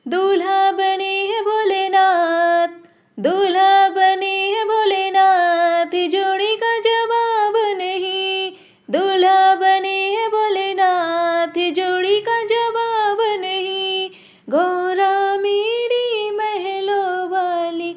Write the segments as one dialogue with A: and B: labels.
A: दूल्हा बने हैं भोलेनाथ, दूल्हा बने हैं भोलेनाथ, जोड़ी का जवाब नहीं। दूल्हा बने हैं भोलेनाथ, जोड़ी का जवाब नहीं। गौरा मेरी महलों वाली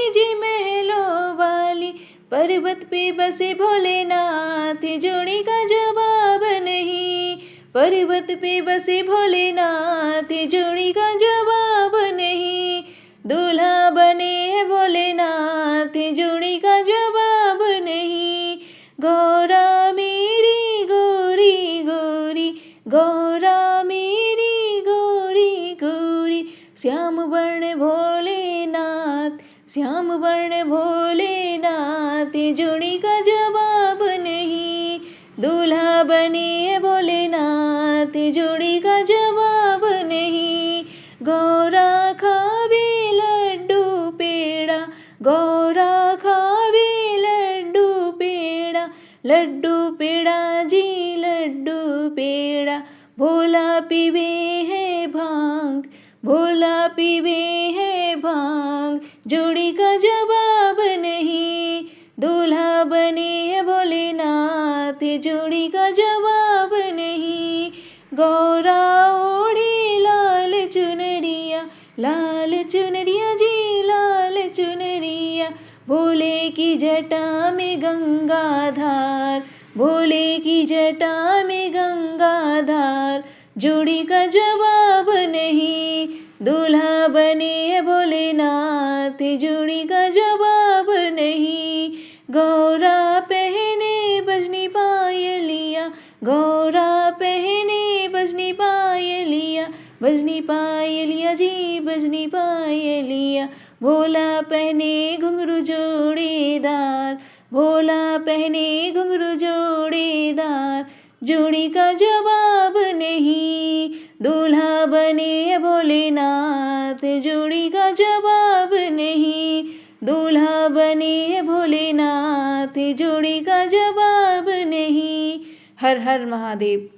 A: जी महलों वाली, पर्वत पे बसे भोलेनाथ, जोड़ी का जवाब नहीं। पर्वत पे बसे भोलेनाथ, जोड़ी का जवाब नहीं। दूल्हा बने हैं भोलेनाथ, जोड़ी का जवाब नहीं। गौरा मेरी गोरी गोरी, गौरा मेरी गोरी गोरी, श्याम वर्ण भोलेनाथ, श्याम वर्ण भोलेनाथ, जोड़ी का जवाब नहीं। दूल्हा बने हैं भोलेनाथ, जोड़ी का जवाब नहीं। गौरा खावे लड्डू पेड़ा, गौरा खावे लड्डू पेड़ा, लड्डू पेड़ा जी लड्डू पेड़ा। भोला पीवे है भांग, भोला पीवे है भांग, जोड़ी का जवाब नहीं। दूल्हा बने हैं भोलेनाथ, जोड़ी का जवाब नहीं। गौरा ओढ़े लाल चुनरिया, लाल चुनरिया जी लाल चुनरिया। भोले की जटा में गंगाधार, भोले की जटा में गंगाधार, जोड़ी का जवाब नहीं। दूल्हा बने हैं भोलेनाथ, जोड़ी का जवाब नहीं। गौरा पहने बजनी पायलिया, गौरा पहने बजनी पायलिया, बजनी पायलिया जी बजनी पायलिया। भोला पहने घुंघरू जोड़ीदार, भोला पहने घुंघरू जोड़ीदार, जोड़ी का जवाब नहीं। दूल्हा बने हैं भोलेनाथ, जोड़ी का जवाब नहीं। दूल्हा बने हैं भोलेनाथ, जोड़ी का जवाब नहीं। हर हर महादेव।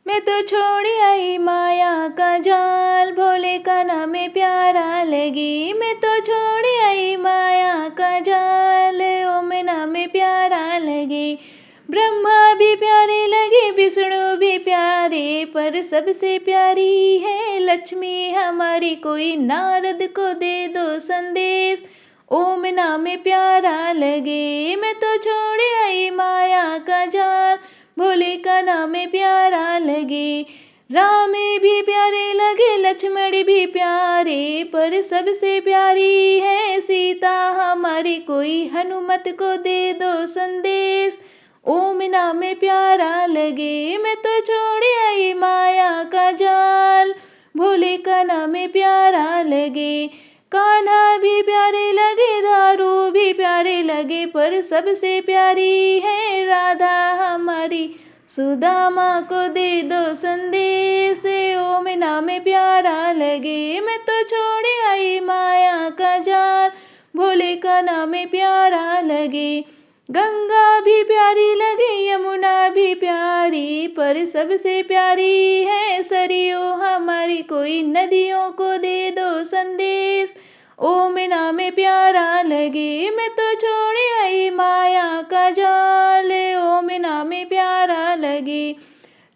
A: मैं तो छोड़ आई माया का जाल, भोले का नाम प्यारा लगी। मैं तो छोड़ आई माया का जाल, ओम नाम प्यारा लगे। ब्रह्मा भी प्यारे लगे, विष्णु भी प्यारे, पर सबसे प्यारी है लक्ष्मी हमारी। कोई नारद को दे दो संदेश, ओम नाम प्यारा लगे। मैं तो छोड़ आई माया का जाल, भोले का नाम प्यारा लगे। राम भी प्यारे लगे, लक्ष्मण भी प्यारे, पर सबसे प्यारी है सीता हमारी। कोई हनुमत को दे दो संदेश, ओम नाम प्यारा लगे। मैं तो छोड़ आई माया का जाल, भोले का नाम प्यारा लगे। कान्हा भी प्यारे लगे, दारू भी प्यारे लगे, पर सबसे प्यारी है राधा हमारी। सुदामा को दे दो संदेश, ओम नाम प्यारा लगे। मैं तो छोड़ आई माया का जाल, भोले का नाम प्यारा लगे। गंगा भी प्यारी लगे, यमुना भी प्यारी, पर सबसे प्यारी है सरयू हमारी। कोई नदियों को दे दो संदेश, ओम नाम प्यारा लगे। मैं तो छोड़ आई माया का जाल, ओम नाम प्यारा लगे।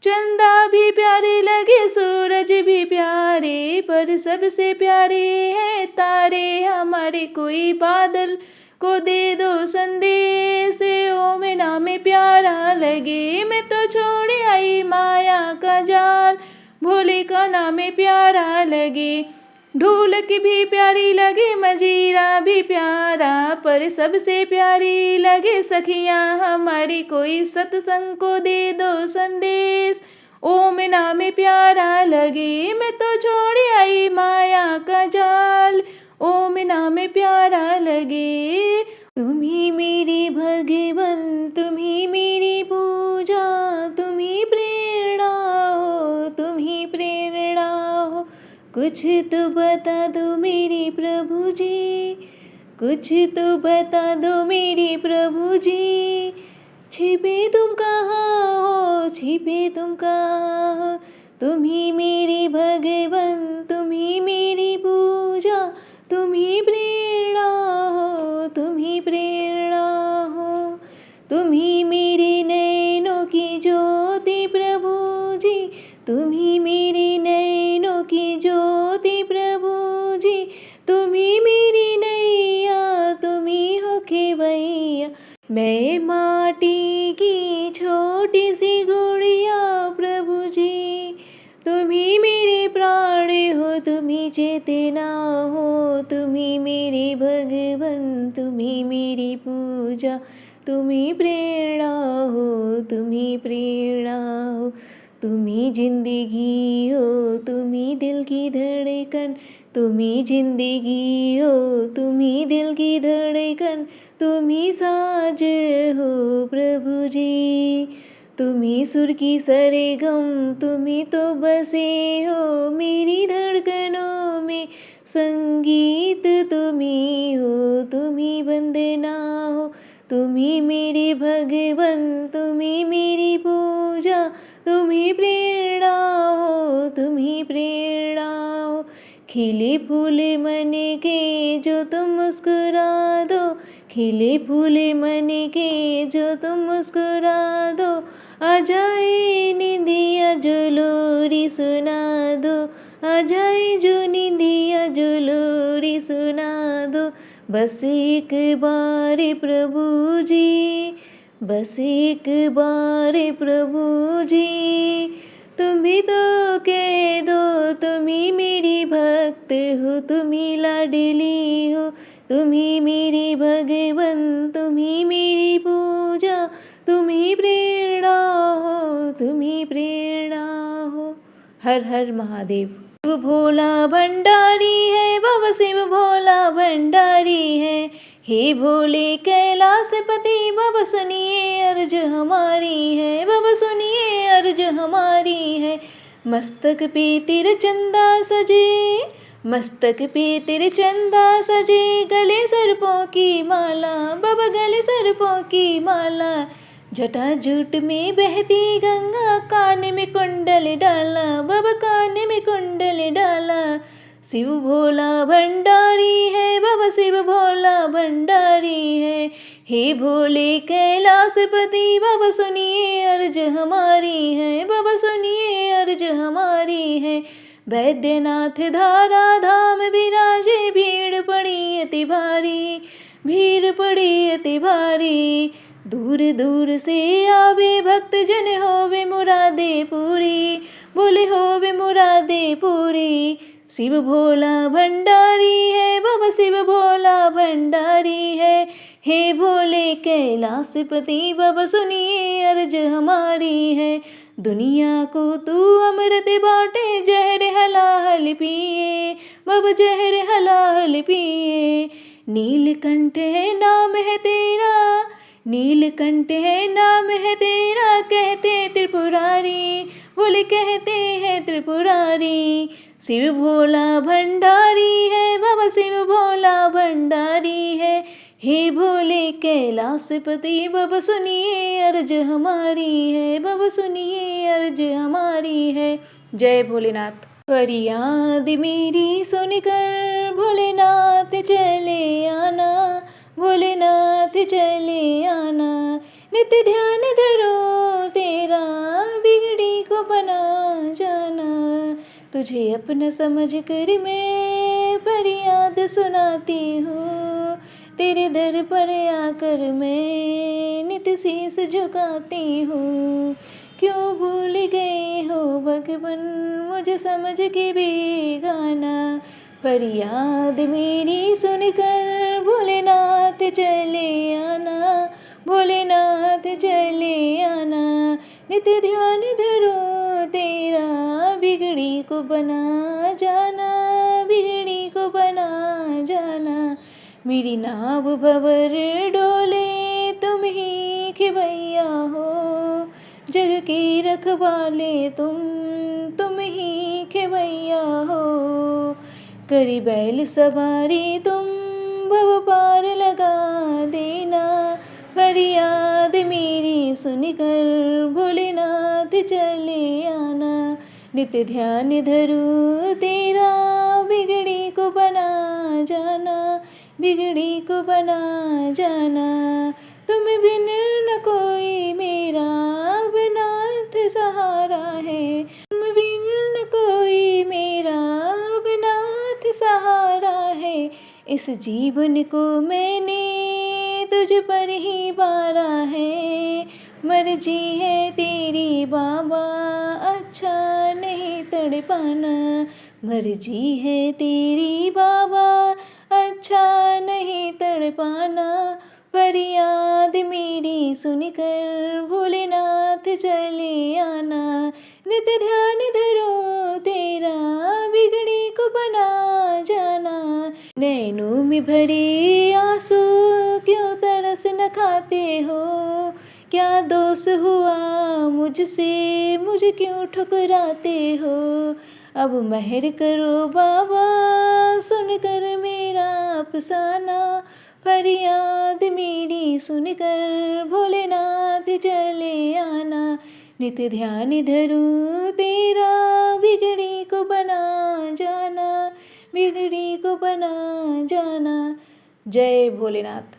A: चंदा भी प्यारे लगे, सूरज भी प्यारे, पर सबसे प्यारे हैं तारे हमारे। कोई बादल को दे दो संदेश, ओम नाम प्यारा लगे। मैं तो छोड़ आई माया का जाल, भोले का नाम प्यारा लगे। ढोलक भी प्यारी लगे, मजीरा भी प्यारा, पर सबसे प्यारी लगे सखियाँ हमारी। कोई सत्संग को दे दो संदेश, ओम नाम प्यारा लगे। मैं तो छोड़ आई माया का जाल, ओम नाम प्यारा लगे। तुम्ही मेरी भगवन, तुम्ही मेरी पूजा, तुम्ही प्रेरणा हो, तुम्ही प्रेरणा हो। कुछ तो बता दो मेरी प्रभु जी, कुछ तो बता दो मेरी प्रभु जी। छिपे तुम कहाँ हो, छिपे तुम कहाँ हो, तुम ही मेरी भगवन, तुम्ही चेतना हो, तुम्ही मेरे भगवन, तुम्ही मेरी पूजा, तुम्ही प्रेरणा हो, तुम्ही प्रेरणा हो, तुम्ही जिंदगी हो, तुम्ही दिल की धड़कन, तुम्ही जिंदगी हो, तुम्ही दिल की धड़कन, तुम्ही साज हो प्रभु जी, तुम्ही सुर की सरगम, तुम्ही तो बसे हो मेरी धड़कनों में, संगीत तुम्ही हो, तुम्ही वंदना हो, तुम्ही मेरे भगवन, तुम्ही मेरी पूजा, तुम्ही प्रेरणा हो, तुम्ही प्रेरणा हो, खिले फूल मन के जो तुम मुस्कुरा दो, खिले फूल मन के जो तुम मुस्कुरा दो, आ जाए निंदिया जो लोरी सुना दो, आ जाए जो निंदिया जो लोरी सुना दो, बस एक बार प्रभु जी, बस एक बार प्रभु जी, तुम भी तो कह दो, तुम ही मेरी भक्त हो, तुम ही लाडली हो, तुम ही मेरी भगवन, तुम ही मेरी पूजा, तुम ही प्रेरणा हो, तुम ही प्रेरणा हो। हर हर महादेव। शिव भोला भंडारी है, बाबा शिव भोला भंडारी है, हे भोले कैलाशपति, बाबा सुनिए अर्ज हमारी है, बाबा सुनिए अर्ज हमारी है, मस्तक पे तेरे चंदा सजे, मस्तक पे तेरे चंदा सजे, गले सर्पों की माला, बाबा गले सर्पों की माला, जटा जूट में बहती गंगा, कान में कुंडल डाला, बाबा कान में कुंडल डाला, शिव भोला भंडारी है, बाबा शिव भोला भंडारी है, हे भोले कैलाशपति, बाबा सुनिए अर्ज हमारी है, बाबा सुनिए अर्ज हमारी है, वैद्यनाथ धारा धाम विराजे, भीड़ पड़ी अति भारी, भीड़ पड़ी अति भारी, दूर दूर से आवे भक्त जन, होवे मुरादे पूरी, बोले होवे मुरादे पूरी, शिव भोला भंडारी है, बाबा शिव भोला भंडारी है, हे भोले कैलाशपति, बाबा सुनिए अर्ज हमारी है, दुनिया को तू अमृत बाटे, जहर हलाहल पिए, बाबा जहर हलाहल पिए, नीलकंठ है नाम है तेरा, नीलकंठ है नाम है तेरा, कहते त्रिपुरारी, बोले कहते हैं त्रिपुरारी, शिव भोला भंडारी है, बाबा शिव भोला भंडारी है, हे भोले कैलाशपति, बाबा सुनिए अर्ज हमारी है, बाबा सुनिए अर्ज हमारी है। जय भोलेनाथ। फरियाद मेरी सुनकर भोलेनाथ चले आना, भोलेनाथ चले आना, नित्य ध्यान धरो तेरा, बिगड़ी को बना जाना, तुझे अपना समझ कर मैं फरियाद सुनाती हूँ, तेरे दर पर आकर मैं नित्य शीस झुकाती हूँ, क्यों भूल गए हो भगवन मुझे समझ के बेगाना, फरियाद मेरी सुनकर भोलेनाथ चले आना, भोलेनाथ चले आना, नित्य ध्यान धरो तेरा, बिगड़ी को बना जाना, बिगड़ी को बना जाना, मेरी नाव भंवर डोले तुम ही खिवैया हो, जग के रखवाले तुम ही खिवैया हो, करी बैल सवारी तुम भव पार लगा देना, फरियाद मेरी सुनकर भोलेनाथ चले आना, नित्य ध्यान धरूं तेरा, बिगड़ी को बना जाना, बिगड़ी को बना जाना, तुम बिन न कोई मेरा, नाथ सहारा है, तुम बिन न कोई मेरा, नाथ सहारा है, इस जीवन को मैंने तुझ पर ही बारा है, मर्जी है तेरी बाबा, अच्छा नहीं तड़पाना। मर्जी है तेरी बाबा, अच्छा नहीं तड़पाना। फरियाद मेरी सुनकर भोलेनाथ चले आना। नित्य ध्यान धरो तेरा, बिगड़ी को बना जाना। नैनों में भरे आंसू क्यों तरस न खाते हो? क्या दोष हुआ मुझसे, मुझे क्यों ठुकराते हो? अब मेहर करो बाबा, सुनकर मेरा अफसाना। फरियाद मेरी सुनकर भोलेनाथ चले आना। नित्य ध्यान धरूं तेरा, बिगड़ी को बना जाना, बिगड़ी को बना जाना। जय भोलेनाथ।